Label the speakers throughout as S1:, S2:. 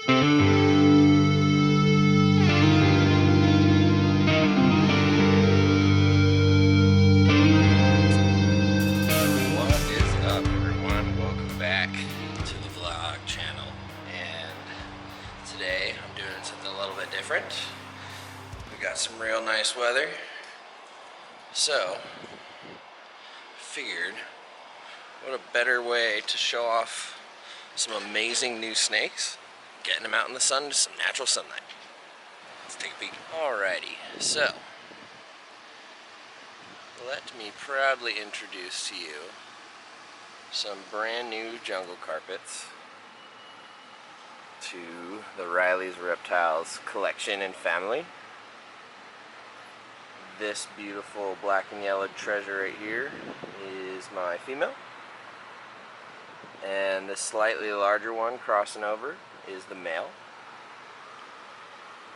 S1: Today I'm doing something a little bit different. We got some real nice weather, so figured what a better way to show off some amazing new snakes, getting them out in the sun to some natural sunlight. Let's take a peek. Alrighty, so let me proudly introduce to you some brand new jungle carpets to the Riley's Reptiles collection and family. This beautiful black and yellow treasure right here is my female, and this slightly larger one crossing over is the male.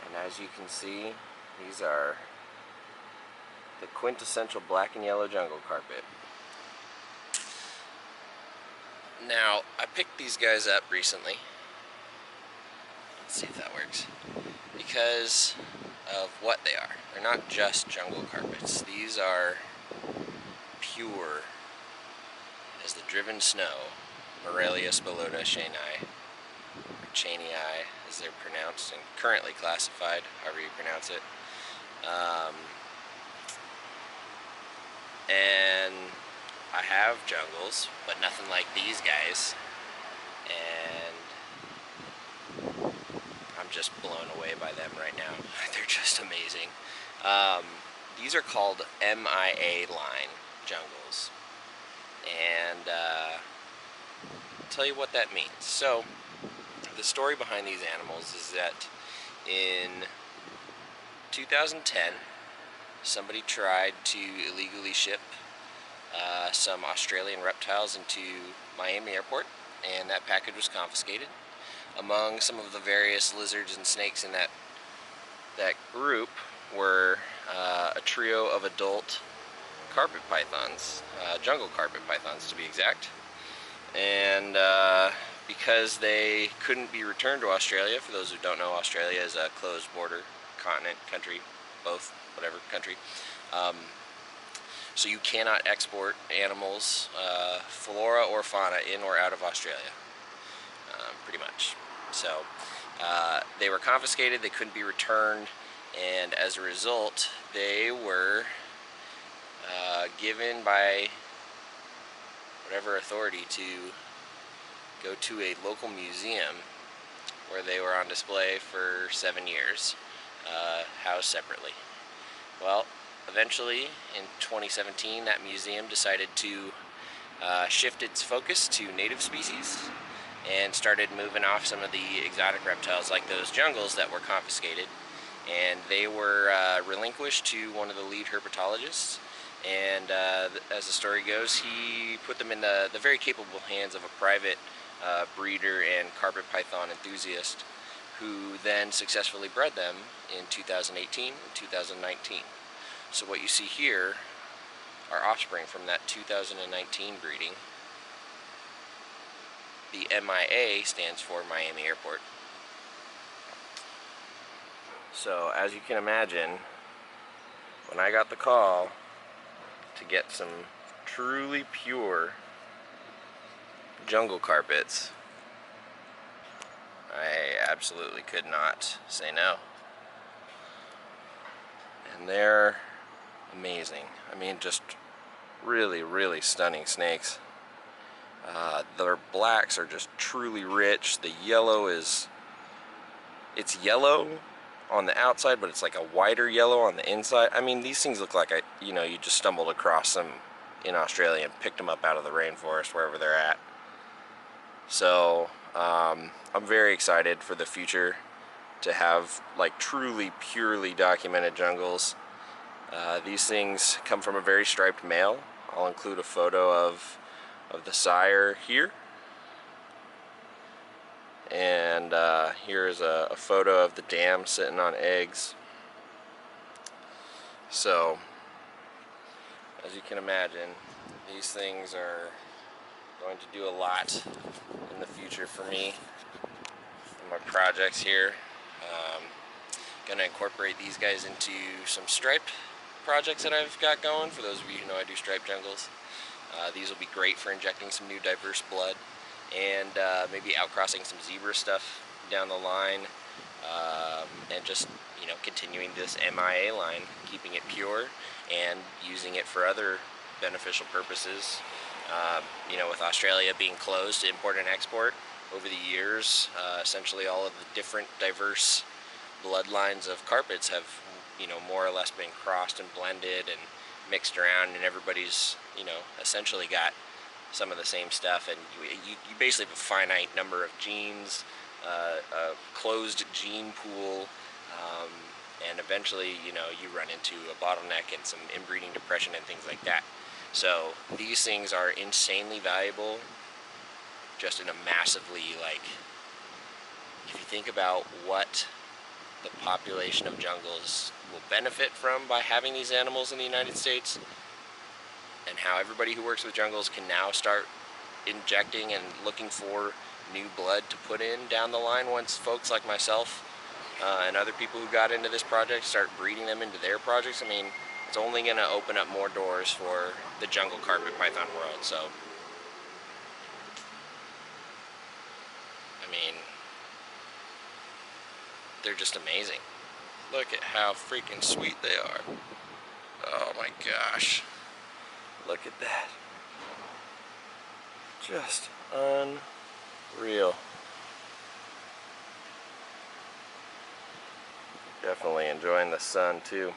S1: And as you can see, these are the quintessential black and yellow jungle carpet. Now, I picked these guys up recently. Let's see if that works. Because of what they are. They're not just jungle carpets. These are pure as the driven snow, Morelia spilota chanei, or chanei as they're pronounced and currently classified, however you pronounce it. And I have jungles, but nothing like these guys. And I'm just blown away by them right now. They're just amazing. These are called MIA line jungles. And I'll tell you what that means. So, the story behind these animals is that in 2010, somebody tried to illegally ship some Australian reptiles into Miami airport, and that package was confiscated. Among some of the various lizards and snakes in that group were a trio of adult carpet pythons, jungle carpet pythons to be exact. And because they couldn't be returned to Australia, for those who don't know, Australia is a closed border continent, country, both, whatever country. So you cannot export animals, flora or fauna, in or out of Australia, pretty much. So they were confiscated, they couldn't be returned, and as a result, they were given by whatever authority to go to a local museum where they were on display for 7 years, housed separately. Well, eventually, in 2017, that museum decided to shift its focus to native species and started moving off some of the exotic reptiles like those jungles that were confiscated, and they were relinquished to one of the lead herpetologists, and as the story goes, he put them in the very capable hands of a private breeder and carpet python enthusiast who then successfully bred them in 2018 and 2019. So what you see here are offspring from that 2019 breeding. The MIA stands for Miami Airport. So as you can imagine, when I got the call to get some truly pure jungle carpets, I absolutely could not say no. And they're amazing. I mean, just really, really stunning snakes. Their blacks are just truly rich. The yellow it's yellow on the outside, but it's like a whiter yellow on the inside. I mean, these things look like you just stumbled across them in Australia and picked them up out of the rainforest, wherever they're at. So I'm very excited for the future to have like truly purely documented jungles. These things come from a very striped male. I'll include a photo of the sire here, and here's a photo of the dam sitting on eggs. So as you can imagine, these things are going to do a lot in the future for me and my projects here. Gonna incorporate these guys into some striped projects that I've got going. For those of you who know, I do striped jungles. These will be great for injecting some new diverse blood, and maybe outcrossing some zebra stuff down the line, and just, you know, continuing this MIA line, keeping it pure and using it for other beneficial purposes. You know, with Australia being closed to import and export over the years, essentially all of the different diverse bloodlines of carpets have, you know, more or less been crossed and blended and mixed around, and everybody's, you know, essentially got some of the same stuff, and you basically have a finite number of genes, a closed gene pool, and eventually, you know, you run into a bottleneck and some inbreeding depression and things like that. So these things are insanely valuable, just in a massively, like, if you think about what the population of jungles will benefit from by having these animals in the United States, and how everybody who works with jungles can now start injecting and looking for new blood to put in down the line once folks like myself and other people who got into this project start breeding them into their projects. I mean, it's only going to open up more doors for the jungle carpet python world. So, I mean, they're just amazing. Look at how freaking sweet they are. Oh my gosh. Look at that. Just unreal. Definitely enjoying the sun too.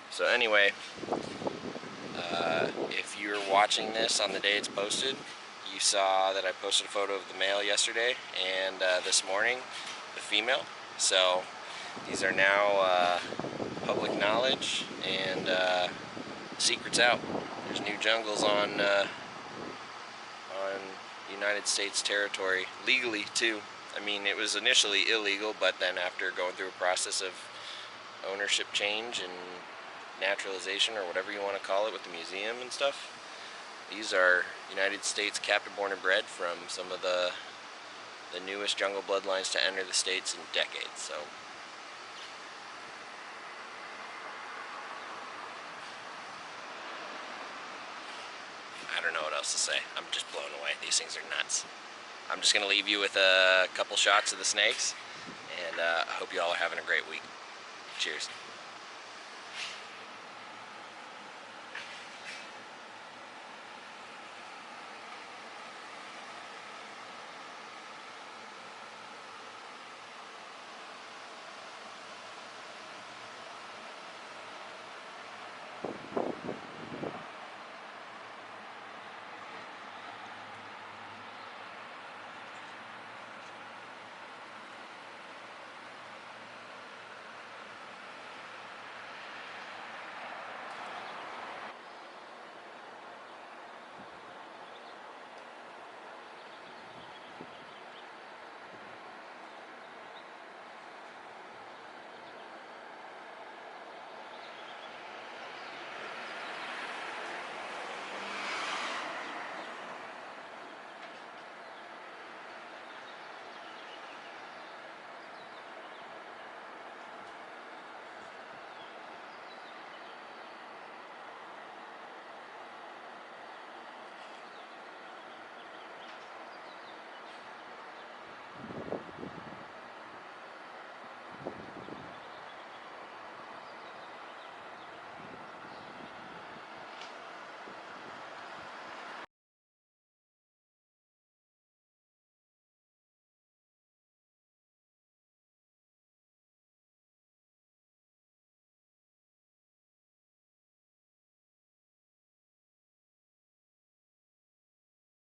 S1: So anyway, if you're watching this on the day it's posted, you saw that I posted a photo of the male yesterday and this morning the female. So these are now public knowledge, and secrets out. There's new jungles on United States territory, legally too. I mean, it was initially illegal, but then after going through a process of ownership change and naturalization, or whatever you want to call it, with the museum and stuff, these are United States captive born and bred from some of the newest jungle bloodlines to enter the States in decades. So I don't know what else to say. I'm just blown away. These things are nuts. I'm just going to leave you with a couple shots of the snakes, and I hope you all are having a great week. Cheers.